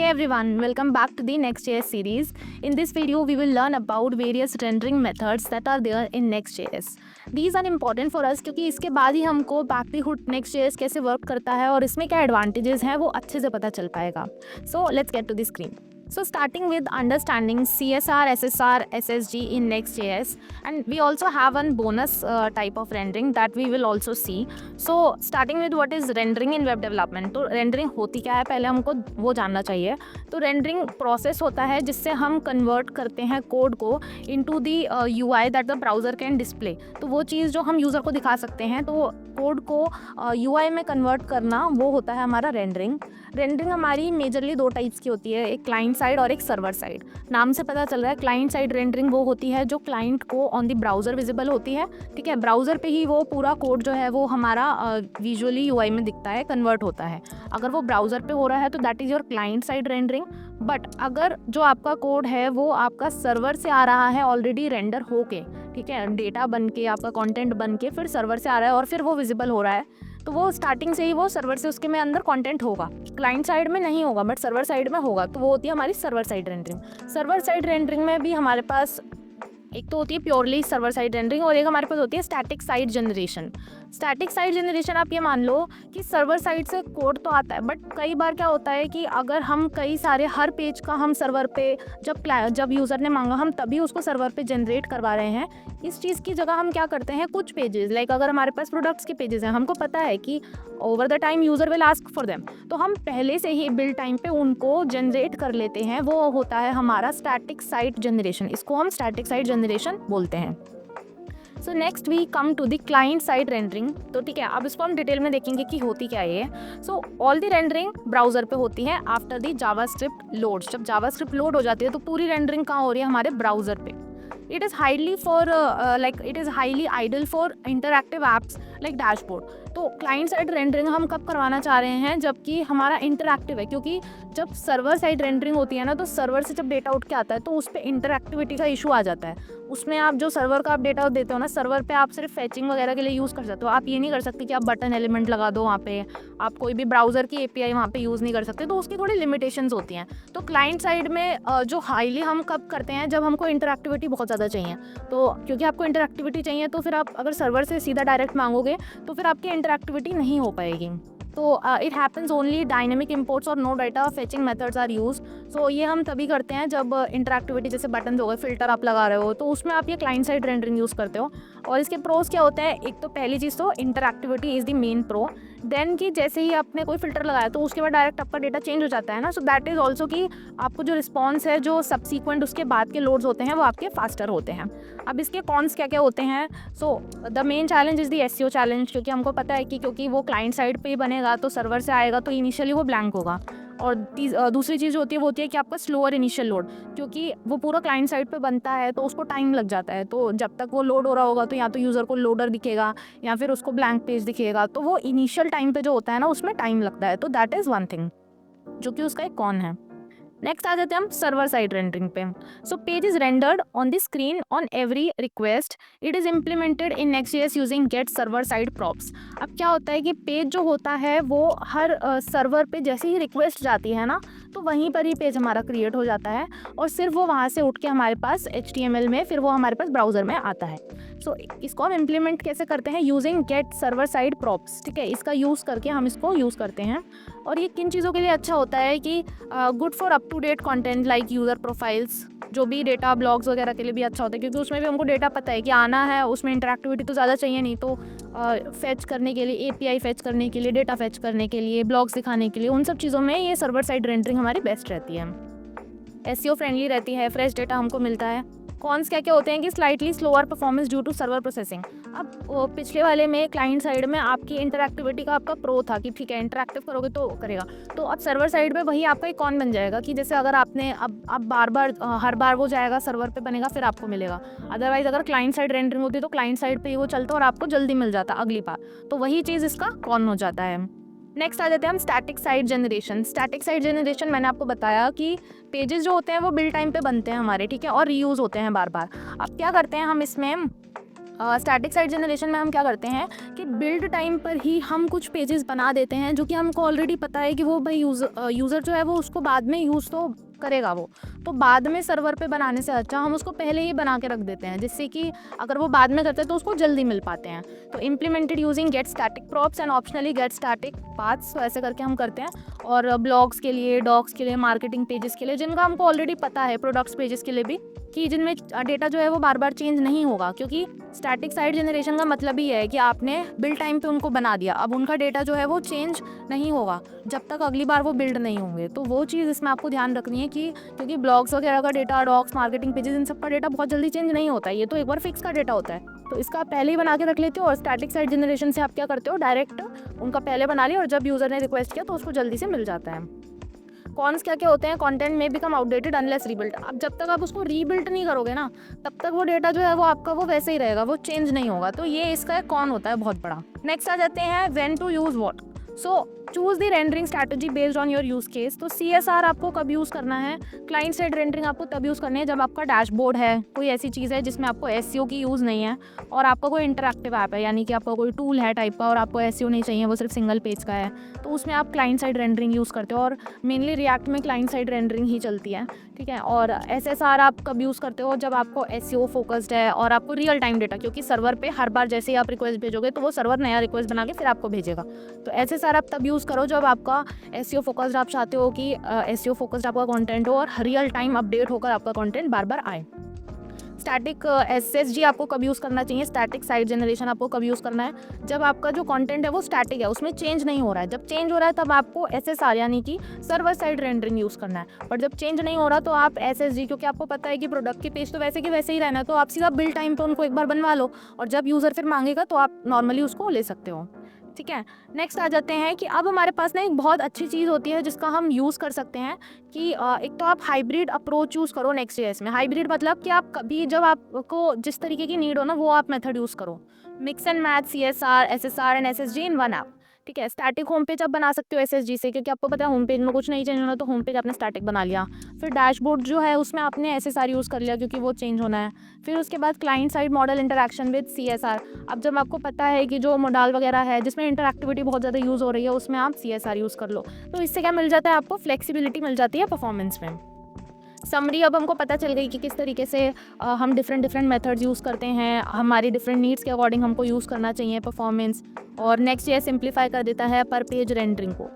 Hey everyone, welcome back to the Next.js series. In this video, we will learn about various rendering methods that are there in Next.js. These are important for us क्योंकि इसके बाद ही हमको back to hood Next.js कैसे work करता है और इसमें क्या एडवांटेजेस हैं वो अच्छे से पता चल पाएगा. So let's get to the screen. So starting with understanding CSR, SSR, SSG in Next.js, and we also have one bonus type of rendering that we will also see. So starting with what is rendering in web development. तो rendering होती क्या है पहले हमको वो जानना चाहिए. तो rendering process होता है जिससे हम convert करते हैं कोड को into the UI that the browser can display. तो वो चीज़ जो हम यूज़र को दिखा सकते हैं तो कोड को UI में कन्वर्ट करना वो होता है हमारा रेंडरिंग. रेंडरिंग हमारी मेजरली दो टाइप्स की होती है, एक क्लाइंट साइड और एक सर्वर साइड. नाम से पता चल रहा है क्लाइंट साइड रेंडरिंग वो होती है जो क्लाइंट को ऑन द ब्राउज़र विजिबल होती है. ठीक है, ब्राउज़र पे ही वो पूरा कोड जो है वो हमारा विजुअली UI में दिखता है, कन्वर्ट होता है. अगर वो ब्राउज़र पे हो रहा है तो that is your client side rendering. But अगर जो आपका कोड है वो आपका सर्वर से आ रहा है ऑलरेडी रेंडर होके, ठीक है, डेटा बन के आपका कंटेंट बन के फिर सर्वर से आ रहा है और फिर वो विजिबल हो रहा है, तो वो स्टार्टिंग से ही वो सर्वर से उसके में अंदर कंटेंट होगा. क्लाइंट साइड में नहीं होगा बट सर्वर साइड में होगा, तो वो होती है हमारी server side rendering. Server side rendering में भी हमारे पास एक तो होती है प्योरली सर्वर साइड रेंडरिंग और एक हमारे पास होती है static side generation. Static side generation आप ये मान लो कि सर्वर साइड से कोड तो आता है बट कई बार क्या होता है कि अगर हम कई सारे हर पेज का हम सर्वर पे जब यूज़र ने मांगा हम तभी उसको सर्वर पे जनरेट करवा रहे हैं. इस चीज़ की जगह हम क्या करते हैं, कुछ पेजेस लाइक अगर हमारे पास प्रोडक्ट्स के पेजेस हैं, हमको पता है कि over the time user will ask for them, तो हम पहले से ही बिल्ड टाइम पे उनको जनरेट कर लेते हैं. वो होता है हमारा स्टैटिक साइड जनरेशन. इसको हम स्टैटिक साइड जनरेशन बोलते हैं. So next we come to the client side rendering. तो ठीक है, अब इसको हम डिटेल में देखेंगे कि होती क्या है ये. So all the rendering browser पे होती है आफ्टर द जावास्क्रिप्ट लोड. जब जावास्क्रिप्ट लोड हो जाती है तो पूरी रेंडरिंग कहाँ हो रही है, हमारे ब्राउज़र पे. It is highly ideal for interactive apps like dashboard. तो क्लाइंट साइड रेंडरिंग हम कब करवाना चाह रहे हैं, जबकि हमारा इंटरैक्टिव है, क्योंकि जब सर्वर साइड रेंडरिंग होती है ना तो सर्वर से जब डेटा उठ के आता है तो उस पर इंटरैक्टिविटी का इशू आ जाता है. उसमें आप जो सर्वर का आप डेटा देते हो ना, सर्वर पे आप सिर्फ फेचिंग वगैरह के लिए यूज़ कर सकते हो. आप ये नहीं कर सकते कि आप बटन एलिमेंट लगा दो वहाँ पे, आप कोई भी ब्राउज़र की API वहाँ पे यूज़ नहीं कर सकते, तो उसकी थोड़ी लिमिटेशंस होती हैं. तो क्लाइंट साइड में जो हाईली हम कब करते हैं, जब हमको इंटरैक्टिविटी बहुत ज़्यादा चाहिए. तो क्योंकि आपको इंटरैक्टिविटी चाहिए तो फिर आप अगर सर्वर से सीधा डायरेक्ट मांगोगे तो फिर आपकी इंटरैक्टिविटी नहीं हो पाएगी. तो it happens only dynamic imports और no data fetching methods are used. So ये हम तभी करते हैं जब इंटरैक्टिविटी, जैसे बटन हो गए, फिल्टर आप लगा रहे हो, तो उसमें आप ये क्लाइंट साइड रेंडरिंग यूज़ करते हो. और इसके प्रोज क्या होते हैं, एक तो पहली चीज़ तो interactivity is the main pro. Then कि जैसे ही आपने कोई फिल्टर लगाया तो उसके बाद डायरेक्ट आपका डेटा चेंज हो जाता है ना. सो दैट इज़ ऑल्सो कि आपको जो रिस्पॉन्स है, जो सबसीक्वेंट उसके बाद के लोड्स होते हैं वो आपके फास्टर होते हैं. अब इसके कॉन्स क्या क्या होते हैं. So the main challenge is the SEO challenge, क्योंकि हमको पता है कि क्योंकि वो क्लाइंट साइड पे ही बनेगा तो सर्वर से आएगा तो इनिशियली वो ब्लैंक होगा. और दूसरी चीज़ होती है वो होती है कि आपका स्लोअर इनिशियल लोड, क्योंकि वो पूरा क्लाइंट साइड पे बनता है तो उसको टाइम लग जाता है. तो जब तक वो लोड हो रहा होगा तो या तो यूज़र को लोडर दिखेगा या फिर उसको ब्लैंक पेज दिखेगा, तो वो इनिशियल टाइम पे जो होता है ना उसमें टाइम लगता है. तो दैट इज़ वन थिंग जो कि उसका एक कॉन है. नेक्स्ट आ जाते हैं हम सर्वर साइड रेंडरिंग पे. So page is rendered on the screen on every request. It is implemented in Next.js using get server side props. अब क्या होता है कि पेज जो होता है वो हर सर्वर पे जैसे ही रिक्वेस्ट जाती है ना तो वहीं पर ही पेज हमारा क्रिएट हो जाता है और सिर्फ वो वहाँ से उठ के हमारे पास HTML में फिर वो हमारे पास ब्राउज़र में आता है. सो इसको हम इम्प्लीमेंट कैसे करते हैं, using get server side props. ठीक है, इसका यूज़ करके हम इसको यूज़ करते हैं. और ये किन चीज़ों के लिए अच्छा होता है कि good for up to date content like user profiles, जो भी डेटा ब्लॉग्स वगैरह के लिए भी अच्छा होता है, क्योंकि उसमें भी हमको डेटा पता है कि आना है, उसमें इंटरैक्टिविटी तो ज़्यादा चाहिए नहीं. तो फेच करने के लिए, API फेच करने के लिए, डेटा फेच करने के लिए, ब्लॉग्स दिखाने के लिए, उन सब चीज़ों में ये सर्वर साइड रेंडरिंग हमारी बेस्ट रहती है. SEO फ्रेंडली रहती है, फ्रेश डेटा हमको मिलता है. कॉन्स क्या क्या होते हैं कि slightly slower performance due to server processing. अब पिछले वाले में क्लाइंट साइड में आपकी इंटरैक्टिविटी का आपका प्रो था कि ठीक है इंटरैक्टिव करोगे तो करेगा. तो अब सर्वर साइड पे वही आपका एक कॉन बन जाएगा कि जैसे अगर आपने अब बार हर बार वो जाएगा सर्वर पे बनेगा फिर आपको मिलेगा. अदरवाइज अगर क्लाइंट साइड रेंडरिंग होती तो क्लाइंट साइड पे ही वो चलता और आपको जल्दी मिल जाता अगली बार. तो वही चीज़ इसका कॉन हो जाता है. नेक्स्ट आ जाते हैं हम static side generation. Static side generation मैंने आपको बताया कि पेजेस जो होते हैं वो बिल्ड टाइम पे बनते हैं हमारे, ठीक है, और रीयूज़ होते हैं बार बार. अब क्या करते हैं हम इसमें स्टैटिक साइट जनरेशन में हम क्या करते हैं कि बिल्ड टाइम पर ही हम कुछ पेजेस बना देते हैं जो कि हमको ऑलरेडी पता है कि वो भाई यूज़र जो है वो उसको बाद में यूज़ तो करेगा वो, तो बाद में सर्वर पे बनाने से अच्छा हम उसको पहले ही बना के रख देते हैं, जिससे कि अगर वो बाद में करते हैं तो उसको जल्दी मिल पाते हैं। तो implemented using get static props and optionally get static paths, तो ऐसे करके हम करते हैं। और ब्लॉग्स के लिए, डॉक्स के लिए, मार्केटिंग पेजेस के लिए, जिनका हमको ऑलरेडी पता है, प्रोडक्ट्स पेजेस के लिए भी, कि जिनमें डेटा जो है वो बार बार चेंज नहीं होगा, क्योंकि स्टैटिक साइट जनरेशन का मतलब ही है कि आपने बिल्ड टाइम पे उनको बना दिया, अब उनका डेटा जो है वो चेंज नहीं होगा जब तक अगली बार वो बिल्ड नहीं होंगे। तो वो चीज़ इसमें आपको ध्यान रखनी है कि क्योंकि ब्लॉग्स वगैरह का डेटा, डॉक्स, मार्केटिंग पेजेस, इन सब का डेटा बहुत जल्दी चेंज नहीं होता है, ये तो एक बार फिक्स का डेटा होता है, तो इसका आप पहले ही बना के रख लेते हो। और स्टैटिक साइट जनरेशन से आप क्या करते हो, डायरेक्ट उनका पहले बना लिया और जब यूज़र ने रिक्वेस्ट किया तो उसको जल्दी से मिल जाता है। कॉन्स क्या क्या होते हैं, कंटेंट में बिकम आउटडेटेड अनलेस रीबिल्ड। अब जब तक आप उसको रीबिल्ड नहीं करोगे ना, तब तक वो डेटा जो है वो आपका वो वैसे ही रहेगा, वो चेंज नहीं होगा। तो ये इसका एक कॉन होता है बहुत बड़ा। नेक्स्ट आ जाते हैं when to use what. So choose the rendering strategy based on your use case. तो CSR आपको कब यूज़ करना है, क्लाइंट साइड रेंडरिंग आपको तब यूज़ करनी है जब आपका डैशबोर्ड है, कोई ऐसी चीज़ है जिसमें आपको SEO की यूज़ नहीं है और आपका कोई इंटरैक्टिव ऐप है, यानी कि आपका कोई टूल है टाइप का और आपको SEO नहीं चाहिए, वो सिर्फ सिंगल पेज का है, तो उसमें आप क्लाइंट साइड रेंडरिंग यूज़ करते हो। और मेनली रिएक्ट में क्लाइंट साइड रेंडरिंग ही चलती है, ठीक है। और SSR आप कब यूज़ करते हो, जब आपको SEO फोकस्ड है और आपको रियल टाइम डेटा, क्योंकि सर्वर पे हर बार जैसे ही आप रिक्वेस्ट भेजोगे तो वो सर्वर नया रिक्वेस्ट बना के फिर आपको भेजेगा। तो SSR आप तब यूज़ करो जब आपका SEO फोकस्ड, आप चाहते हो कि SEO फोकस्ड आपका कंटेंट हो और रियल टाइम अपडेट होकर आपका कंटेंट बार बार आए। स्टैटिक SSG आपको कब यूज़ करना चाहिए, स्टैटिक साइट जनरेशन आपको कब यूज़ करना है, जब आपका जो कंटेंट है वो स्टैटिक है, उसमें चेंज नहीं हो रहा है। जब चेंज हो रहा है तब आपको SSR यानी कि सर्वर साइड रेंडरिंग यूज़ करना है। पर जब चेंज नहीं हो रहा तो आप SSG, क्योंकि आपको पता है कि प्रोडक्ट के पेज तो वैसे के वैसे ही रहना है, तो आप सीधा बिल्ड टाइम पे उनको एक बार बनवा लो और जब यूज़र फिर मांगेगा तो आप नॉर्मली उसको ले सकते हो, ठीक है। नेक्स्ट आ जाते हैं कि अब हमारे पास ना एक बहुत अच्छी चीज़ होती है जिसका हम यूज़ कर सकते हैं कि एक तो आप हाइब्रिड अप्रोच यूज़ करो Next.js में। हाइब्रिड मतलब कि आप कभी जब आपको जिस तरीके की नीड हो ना वो आप मेथड यूज़ करो। Mix and match CSR, SSR and SSG in one app, ठीक है। स्टैटिक होम पेज आप बना सकते हो SSG से, क्योंकि आपको पता है होम पेज में कुछ नहीं चेंज होना, तो होम पेज आपने स्टैटिक बना लिया। फिर डैशबोर्ड जो है उसमें आपने SSR यूज़ कर लिया क्योंकि वो चेंज होना है। फिर उसके बाद client side model interaction with CSR। अब जब आपको पता है कि जो मॉडल वगैरह है जिसमें इंटरैक्टिविटी बहुत ज़्यादा यूज़ हो रही है, उसमें आप CSR यूज़ कर लो। तो इससे क्या मिल जाता है, आपको फ्लेक्सिबिलिटी मिल जाती है परफॉर्मेंस में। समरी अब हमको पता चल गई कि किस तरीके से हम डिफरेंट मेथड्स यूज़ करते हैं, हमारी डिफरेंट नीड्स के अकॉर्डिंग हमको यूज़ करना चाहिए परफॉर्मेंस। और Next.js सिंप्लीफाई कर देता है पर पेज रेंडरिंग को।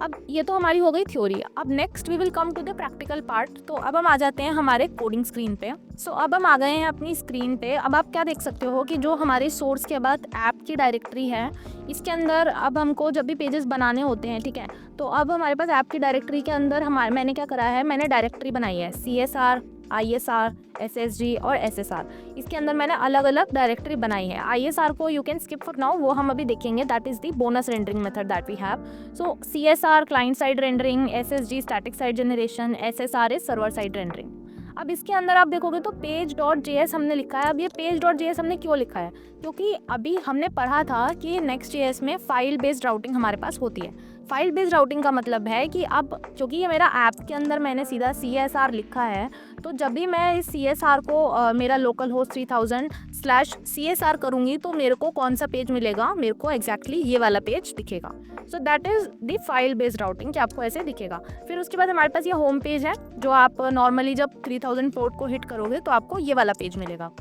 अब ये तो हमारी हो गई थ्योरी। अब next we will come to the practical part. तो अब हम आ जाते हैं हमारे कोडिंग स्क्रीन पे। सो अब हम आ गए हैं अपनी स्क्रीन पे। अब आप क्या देख सकते हो कि जो हमारे सोर्स के बाद ऐप की डायरेक्टरी है, इसके अंदर अब हमको जब भी पेजेस बनाने होते हैं, ठीक है, तो अब हमारे पास ऐप की डायरेक्टरी के अंदर मैंने क्या करा है, मैंने डायरेक्टरी बनाई है CSR, ISR, SSG और SSR। इसके अंदर मैंने अलग अलग डायरेक्टरी बनाई है। ISR को you can skip for now, वो हम अभी देखेंगे, that is the bonus rendering method that we have. So CSR client side rendering, SSG static side generation, SSR is server side rendering. अब इसके अंदर आप देखोगे तो page.js हमने लिखा है। अब ये page.js हमने क्यों लिखा है, क्योंकि अभी हमने पढ़ा था कि Next.js में फाइल बेस्ड राउटिंग हमारे पास होती है। फाइल बेस्ड राउटिंग का मतलब है कि अब क्योंकि ये मेरा ऐप के अंदर मैंने सीधा CSR लिखा है, तो जब भी मैं इस CSR को मेरा लोकल होस्ट 3000/CSR करूँगी तो मेरे को कौन सा पेज मिलेगा, मेरे को एग्जैक्टली ये वाला पेज दिखेगा। So that is the file based routing, कि आपको ऐसे दिखेगा। फिर उसके बाद हमारे पास ये होम पेज है, जो आप नॉर्मली जब 3000 पोर्ट को हिट करोगे तो आपको ये वाला पेज मिलेगा।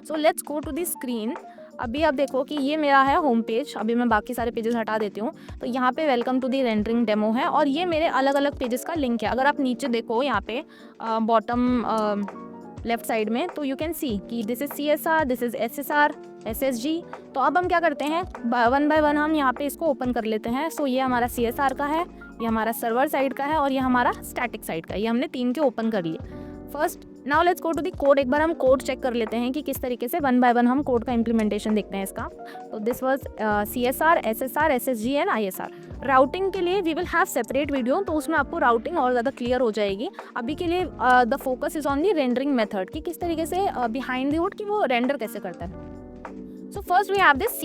So let's go to the screen. अभी आप देखो कि ये मेरा है होम पेज। अभी मैं बाकी सारे पेजेस हटा देती हूँ। तो यहाँ पे welcome to the rendering demo है और ये मेरे अलग अलग पेजेस का लिंक है। अगर आप नीचे देखो यहाँ पे बॉटम लेफ्ट साइड में, तो यू कैन सी कि this is CSR, this is SSR, SSG। तो अब हम क्या करते हैं, वन बाय वन हम यहाँ पे इसको ओपन कर लेते हैं। सो ये हमारा CSR का है, ये हमारा सर्वर साइड का है और ये हमारा स्टैटिक साइड का है। ये हमने 3 के ओपन कर लिए। First now let's go to the code. एक बार हम कोड चेक कर लेते हैं कि किस तरीके से वन बाय वन हम कोड का इम्प्लीमेंटेशन देखते हैं इसका। तो this was CSR, SSR, SSG and ISR। Routing के लिए we will have separate video, तो उसमें आपको राउटिंग और ज़्यादा क्लियर हो जाएगी। अभी के लिए the focus is on the rendering method, कि किस तरीके से बिहाइंड द हुड कि वो रेंडर कैसे करता है। So first we have this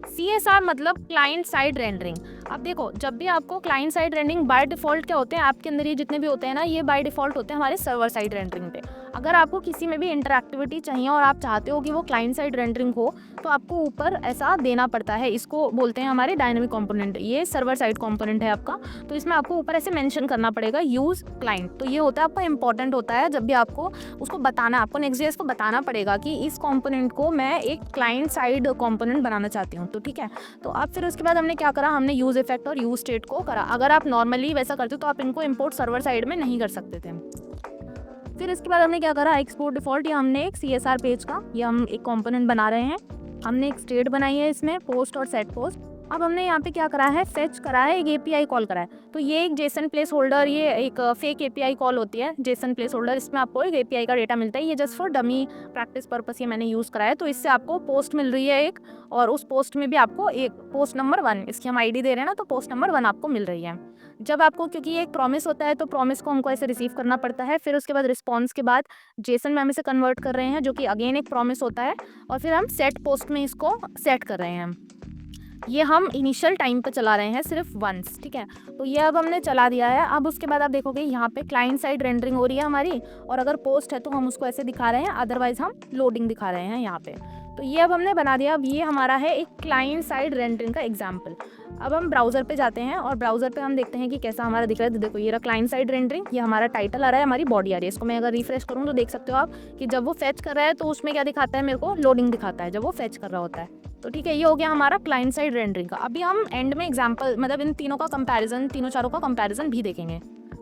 CSR मतलब क्लाइंट साइड रेंडरिंग। अब देखो, जब भी आपको client side rendering by default क्या होते हैं, आपके अंदर ये जितने भी होते हैं ना, ये बाय डिफॉल्ट होते हैं हमारे सर्वर साइड रेंडरिंग पे। अगर आपको किसी में भी इंटरैक्टिविटी चाहिए और आप चाहते हो कि वो क्लाइंट साइड रेंडरिंग हो, तो आपको ऊपर ऐसा देना पड़ता है। इसको बोलते हैं हमारे डायनेमिक कंपोनेंट, ये सर्वर साइड कंपोनेंट है आपका। तो इसमें आपको ऊपर ऐसे मेंशन करना पड़ेगा यूज़ क्लाइंट। तो ये होता है आपका इंपॉर्टेंट होता है, जब भी आपको उसको बताना, आपको नेक्स्ट.जेएस को बताना पड़ेगा कि इस कंपोनेंट को मैं एक क्लाइंट साइड कंपोनेंट बनाना चाहती हूँ। तो ठीक है, तो अब फिर उसके बाद हमने क्या करा, हमने यूज़ इफेक्ट और यूज़ स्टेट को करा। अगर आप नॉर्मली वैसा करते हो तो आप इनको इंपोर्ट सर्वर साइड में नहीं कर सकते थे। फिर इसके बाद हमने क्या करा, एक्सपोर्ट डिफॉल्ट, या हमने एक CSR पेज का, या हम एक कंपोनेंट बना रहे हैं, हमने एक स्टेट बनाई है इसमें, पोस्ट और सेट पोस्ट। अब हमने यहाँ पे क्या करा है, फेच करा है, एक API कॉल करा है। तो ये एक जेसन प्लेस होल्डर, ये एक फेक API कॉल होती है जेसन प्लेस होल्डर, इसमें आपको एक API का डेटा मिलता है। ये just for dummy practice purpose ये मैंने यूज़ करा है। तो इससे आपको पोस्ट मिल रही है एक, और उस पोस्ट में भी आपको एक पोस्ट नंबर 1, इसकी हम ID दे रहे हैं ना, तो पोस्ट नंबर 1 आपको मिल रही है। जब आपको, क्योंकि ये एक प्रॉमिस होता है, तो प्रॉमिस को हमको ऐसे रिसीव करना पड़ता है। फिर उसके बाद रिस्पॉन्स के बाद जेसन में हम इसे कन्वर्ट कर रहे हैं, जो कि अगेन एक प्रॉमिस होता है, और फिर हम सेट पोस्ट में इसको सेट कर रहे हैं। ये हम इनिशियल टाइम पे चला रहे हैं सिर्फ वंस, ठीक है। तो ये अब हमने चला दिया है। अब उसके बाद आप देखोगे यहाँ पे क्लाइंट साइड रेंडरिंग हो रही है हमारी, और अगर पोस्ट है तो हम उसको ऐसे दिखा रहे हैं, अदरवाइज हम लोडिंग दिखा रहे हैं यहाँ पे। तो ये अब हमने बना दिया। अब ये हमारा है एक क्लाइंट साइड रेंडरिंग का एग्जाम्पल। अब हम ब्राउज़र पे जाते हैं और ब्राउज़र पे हम देखते हैं कि कैसा हमारा दिख रहा है। तो देखो ये रहा क्लाइंट साइड रेंडरिंग, ये हमारा टाइटल आ रहा है, हमारी बॉडी आ रही है। इसको मैं अगर रिफ्रेश करूँ तो देख सकते हो आप कि जब वो फेच कर रहा है तो उसमें क्या दिखाता है, मेरे को लोडिंग दिखाता है जब वो फेच कर रहा होता है। तो ठीक है, ये हो गया हमारा क्लाइंट साइड रेंडरिंग का। अभी हम एंड में एग्जाम्पल, मतलब इन तीनों का कंपैरिजन, तीनों चारों का कंपैरिजन भी देखेंगे।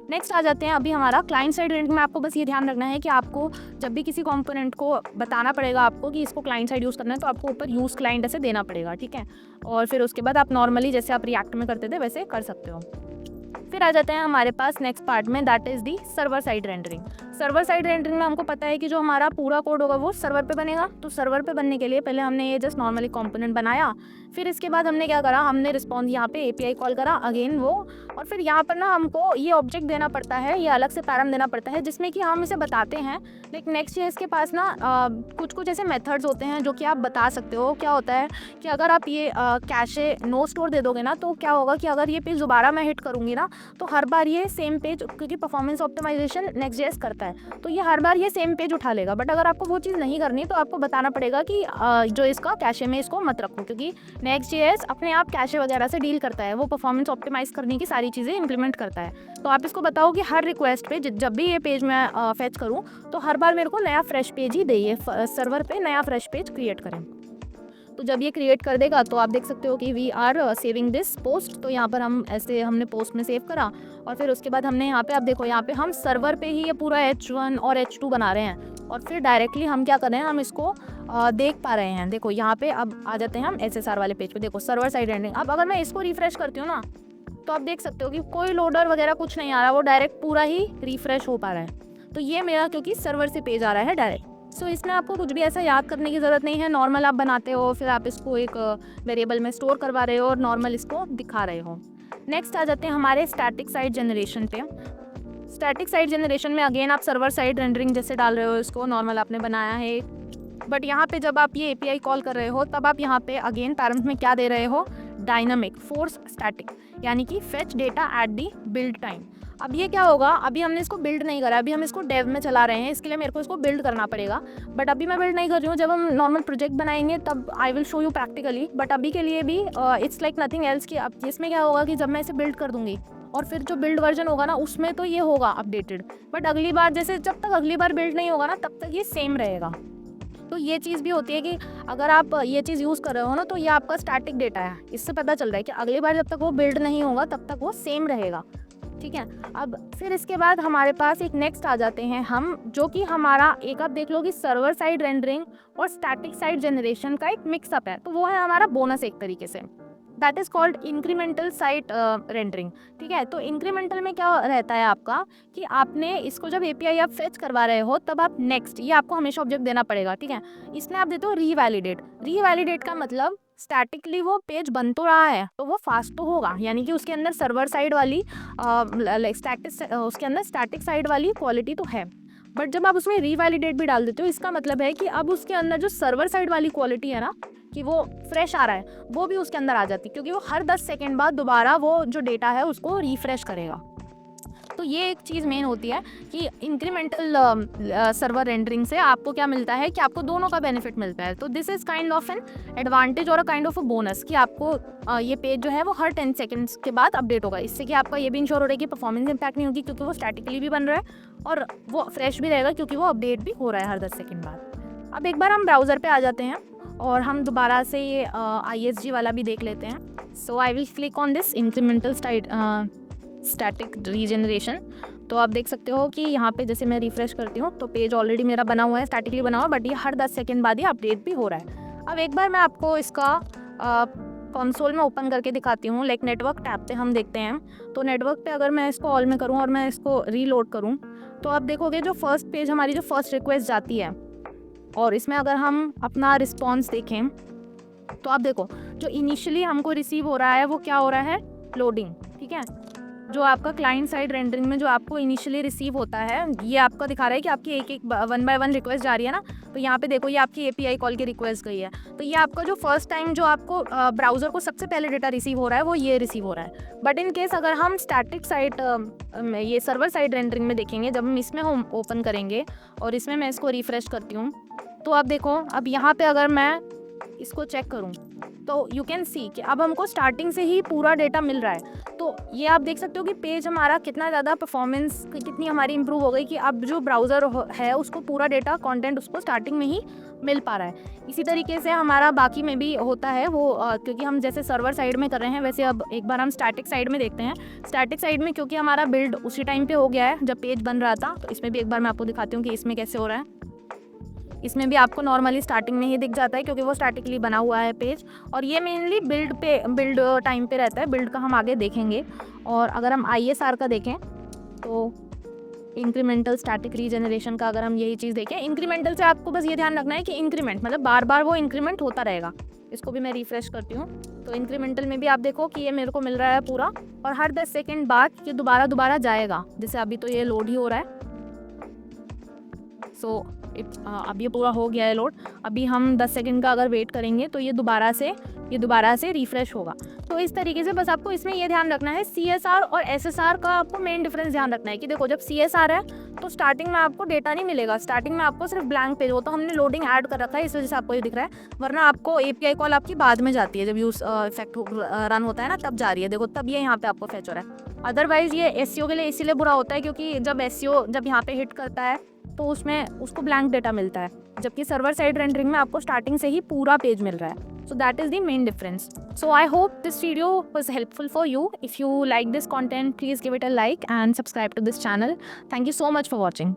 नेक्स्ट आ जाते हैं अभी हमारा क्लाइंट साइड रेंडरिंग में। आपको बस ये ध्यान रखना है कि आपको जब भी किसी कंपोनेंट को बताना पड़ेगा आपको कि इसको क्लाइंट साइड यूज़ करना है, तो आपको ऊपर यूज़ क्लाइंट ऐसे देना पड़ेगा, ठीक है। और फिर उसके बाद आप नॉर्मली जैसे आप रिएक्ट में करते थे वैसे कर सकते हो। फिर आ जाते हैं हमारे पास नेक्स्ट पार्ट में, that is the server side rendering. Server side rendering में हमको पता है कि जो हमारा पूरा कोड होगा वो सर्वर पे बनेगा। तो सर्वर पे बनने के लिए पहले हमने ये जस्ट नॉर्मली कंपोनेंट बनाया, फिर इसके बाद हमने क्या करा, हमने रिस्पॉन्स यहाँ पे API कॉल करा अगेन वो, और फिर यहाँ पर ना हमको ये ऑब्जेक्ट देना पड़ता है, ये अलग से पैराम देना पड़ता है, जिसमें कि हम इसे बताते हैं। लेकिन नेक्स्ट.जेएस के पास ना कुछ कुछ ऐसे मेथड्स होते हैं जो कि आप बता सकते हो। क्या होता है कि अगर आप ये कैशे नो स्टोर दे दोगे ना, तो क्या होगा कि अगर ये पेज दोबारा मैं हिट करूँगी ना, तो हर बार ये सेम पेज, क्योंकि परफॉर्मेंस ऑप्टिमाइजेशन नेक्स्ट.जेएस करता है, तो ये हर बार ये सेम पेज उठा लेगा। बट अगर आपको वो चीज़ नहीं करनी, तो आपको बताना पड़ेगा कि जो इसका कैशे में इसको मत रखो, क्योंकि नेक्स्ट.जेएस अपने आप कैशे वगैरह से डील करता है, वो परफॉर्मेंस ऑप्टिमाइज करने की सारी चीज़ें इंप्लीमेंट करता है। तो आप इसको बताओ कि हर रिक्वेस्ट पे जब भी ये पेज मैं फेच करूँ, तो हर बार मेरे को नया फ्रेश पेज ही दे, ये सर्वर पे नया फ्रेश पेज क्रिएट करें। तो जब ये क्रिएट कर देगा तो आप देख सकते हो कि we are saving this post. तो यहाँ पर हम ऐसे हमने पोस्ट में सेव करा, और फिर उसके बाद हमने यहाँ पे, आप देखो यहाँ पे हम सर्वर पे ही ये पूरा H1 और H2 बना रहे हैं, और फिर डायरेक्टली हम क्या कर रहे हैं, हम इसको देख पा रहे हैं। देखो यहाँ पे अब आ जाते हैं हम SSR वाले पेज पे। देखो सर्वर साइड रेंडरिंग। अब अगर मैं इसको रिफ्रेश करती हूँ ना, तो आप देख सकते हो कि कोई लोडर वगैरह कुछ नहीं आ रहा, वो डायरेक्ट पूरा ही रिफ्रेश हो पा रहा है। तो ये मेरा क्योंकि सर्वर से पेज आ रहा है डायरेक्ट। सो इसमें आपको कुछ भी ऐसा याद करने की ज़रूरत नहीं है। नॉर्मल आप बनाते हो, फिर आप इसको एक वेरिएबल में स्टोर करवा रहे हो और नॉर्मल इसको दिखा रहे हो। नेक्स्ट आ जाते हैं हमारे स्टैटिक साइड जनरेशन पे। स्टैटिक साइड जनरेशन में अगेन आप सर्वर साइड रेंडरिंग जैसे डाल रहे हो, इसको नॉर्मल आपने बनाया है, बट यहाँ पे जब आप ये API कॉल कर रहे हो, तब आप यहाँ पे अगेन पैरामीटर में क्या दे रहे हो, डायनामिक फोर्स स्टैटिक, यानी कि fetch data at the build time. अब ये क्या होगा, अभी हमने इसको बिल्ड नहीं करा, अभी हम इसको डेव में चला रहे हैं, इसके लिए मेरे को इसको बिल्ड करना पड़ेगा। बट अभी मैं बिल्ड नहीं कर रही हूँ, जब हम नॉर्मल प्रोजेक्ट बनाएंगे तब I will show you practically. But अभी के लिए भी इट्स लाइक नथिंग एल्स कि अब इसमें क्या होगा कि जब मैं इसे बिल्ड कर दूंगी, और फिर जो बिल्ड वर्जन होगा ना, उसमें तो ये होगा अपडेटेड, बट अगली बार जैसे जब तक अगली बार बिल्ड नहीं होगा ना, तब तक ये सेम रहेगा। तो ये चीज़ भी होती है कि अगर आप ये चीज़ यूज़ कर रहे हो ना, तो ये आपका स्टैटिक डेटा है, इससे पता चल रहा है कि अगली बार जब तक वो बिल्ड नहीं होगा तब तक वो सेम रहेगा, ठीक है। अब फिर इसके बाद हमारे पास एक नेक्स्ट आ जाते हैं हम, जो कि हमारा एक, आप देख लो कि सर्वर साइड रेंडरिंग और स्टैटिक साइड जनरेशन का एक मिक्सअप है। तो वो है हमारा बोनस एक तरीके से, that is called incremental site rendering, ठीक है। तो इंक्रीमेंटल में क्या रहता है आपका कि आपने इसको जब API आप फेच करवा रहे हो, तब आप नेक्स्ट, ये आपको हमेशा ऑब्जेक्ट देना पड़ेगा, ठीक है। इसमें आप देते हो रीवैलिडेट। रीवैलिडेट का मतलब स्टैटिकली वो पेज बन तो रहा है, तो वो फास्ट तो होगा, यानी कि उसके अंदर सर्वर साइड वाली उसके अंदर स्टैटिक साइड वाली क्वालिटी तो है। बट जब आप उसमें रीवैलिडेट भी डाल देते हो, इसका मतलब है कि अब उसके अंदर जो सर्वर साइड वाली क्वालिटी है ना, कि वो फ्रेश आ रहा है, वो भी उसके अंदर आ जाती है, क्योंकि वो हर 10 सेकेंड बाद दोबारा वो जो डेटा है उसको रिफ्रेश करेगा। तो तो ये एक चीज़ मेन होती है कि इंक्रीमेंटल सर्वर रेंडरिंग से आपको क्या मिलता है कि आपको दोनों का बेनिफिट मिलता है। तो this is kind of an advantage और a kind of a bonus कि आपको ये पेज जो है वो हर 10 सेकंड्स के बाद अपडेट होगा। इससे कि आपका ये भी इंश्योर हो रहा है कि परफॉर्मेंस इंपैक्ट नहीं होगी, क्योंकि वो स्टैटिकली भी बन रहा है और वो फ्रेश भी रहेगा क्योंकि वो अपडेट भी हो रहा है हर 10 सेकंड बाद। अब एक बार हम ब्राउज़र पे आ जाते हैं और हम दोबारा से ये ISG वाला भी देख लेते हैं। So I will click on this incremental static regeneration. तो आप देख सकते हो कि यहाँ पे जैसे मैं रिफ्रेश करती हूँ तो पेज ऑलरेडी मेरा बना हुआ है, स्टैटिकली बना हुआ है, बट ये हर 10 सेकंड बाद ही अपडेट भी हो रहा है। अब एक बार मैं आपको इसका कंसोल में ओपन करके दिखाती हूँ। लाइक नेटवर्क टैब पे हम देखते हैं, तो नेटवर्क पे अगर मैं इसको ऑल में करूँ और मैं इसको रीलोड करूँ तो आप देखोगे जो फर्स्ट पेज हमारी जो फर्स्ट रिक्वेस्ट जाती है और इसमें अगर हम अपना रिस्पॉन्स देखें तो आप देखो जो इनिशियली हमको रिसीव हो रहा है वो क्या हो रहा है, लोडिंग। ठीक है, जो आपका क्लाइंट साइड रेंडरिंग में जो आपको इनिशियली रिसीव होता है ये आपका दिखा रहा है कि आपकी एक एक 1 बाय 1 रिक्वेस्ट जा रही है ना। तो यहाँ पे देखो ये आपकी API कॉल की रिक्वेस्ट गई है, तो ये आपका जो फर्स्ट टाइम जो आपको ब्राउज़र को सबसे पहले डेटा रिसीव हो रहा है वो ये रिसीव हो रहा है। बट इन केस अगर हम स्टैटिक साइड ये सर्वर साइड रेंडरिंग में देखेंगे, जब हम इसमें हम ओपन करेंगे और इसमें मैं इसको रिफ्रेश करती हूँ तो आप देखो अब यहाँ पे अगर मैं इसको चेक करूँ तो यू कैन सी कि अब हमको स्टार्टिंग से ही पूरा डेटा मिल रहा है। तो ये आप देख सकते हो कि पेज हमारा कितना ज़्यादा परफॉर्मेंस कितनी हमारी इंप्रूव हो गई कि अब जो ब्राउज़र है उसको पूरा डेटा कंटेंट उसको स्टार्टिंग में ही मिल पा रहा है। इसी तरीके से हमारा बाकी में भी होता है वो क्योंकि हम जैसे सर्वर साइड में कर रहे हैं वैसे अब एक बार हम स्टैटिक साइड में देखते हैं। स्टैटिक साइड में क्योंकि हमारा बिल्ड उसी टाइम पे हो गया है जब पेज बन रहा था, तो इसमें भी एक बार मैं आपको दिखाती हूँ कि इसमें कैसे हो रहा है। इसमें भी आपको नॉर्मली स्टार्टिंग में ही दिख जाता है क्योंकि वो स्टैटिकली बना हुआ है पेज, और ये मेनली बिल्ड टाइम पे रहता है। बिल्ड का हम आगे देखेंगे। और अगर हम ISR का देखें तो इंक्रीमेंटल स्टैटिक रीजनरेशन का अगर हम यही चीज़ देखें, इंक्रीमेंटल से आपको बस ये ध्यान रखना है कि इंक्रीमेंट मतलब बार बार वो इंक्रीमेंट होता रहेगा। इसको भी मैं रिफ्रेश करती हूँ तो इंक्रीमेंटल में भी आप देखो कि ये मेरे को मिल रहा है पूरा, और हर 10 सेकेंड बाद ये दोबारा जाएगा। जैसे अभी तो ये लोड ही हो रहा है। सो अब ये पूरा हो गया है लोड। अभी हम 10 सेकंड का अगर वेट करेंगे तो ये दोबारा से रिफ्रेश होगा। तो इस तरीके से बस आपको इसमें ये ध्यान रखना है CSR और SSR का आपको मेन डिफरेंस ध्यान रखना है कि देखो जब CSR है तो स्टार्टिंग में आपको डेटा नहीं मिलेगा, स्टार्टिंग में आपको सिर्फ ब्लैंक पेज, वो तो हमने लोडिंग ऐड कर रखा है इस वजह से आपको ये दिख रहा है, वरना आपको API कॉल आपकी बाद में जाती है जब यूज इफेक्ट रन होता है ना तब जा रही है। देखो तब ये यहाँ पे आपको फैच हो रहा है। अदरवाइज ये SEO के लिए इसीलिए बुरा होता है क्योंकि जब SEO जब यहाँ पे हिट करता है तो उसमें उसको ब्लैंक डेटा मिलता है, जबकि सर्वर साइड रेंडरिंग में आपको स्टार्टिंग से ही पूरा पेज मिल रहा है। So that is the main difference. So I hope this video was helpful for you. If you like this content, please give it a like and subscribe to this channel. Thank you so much for watching.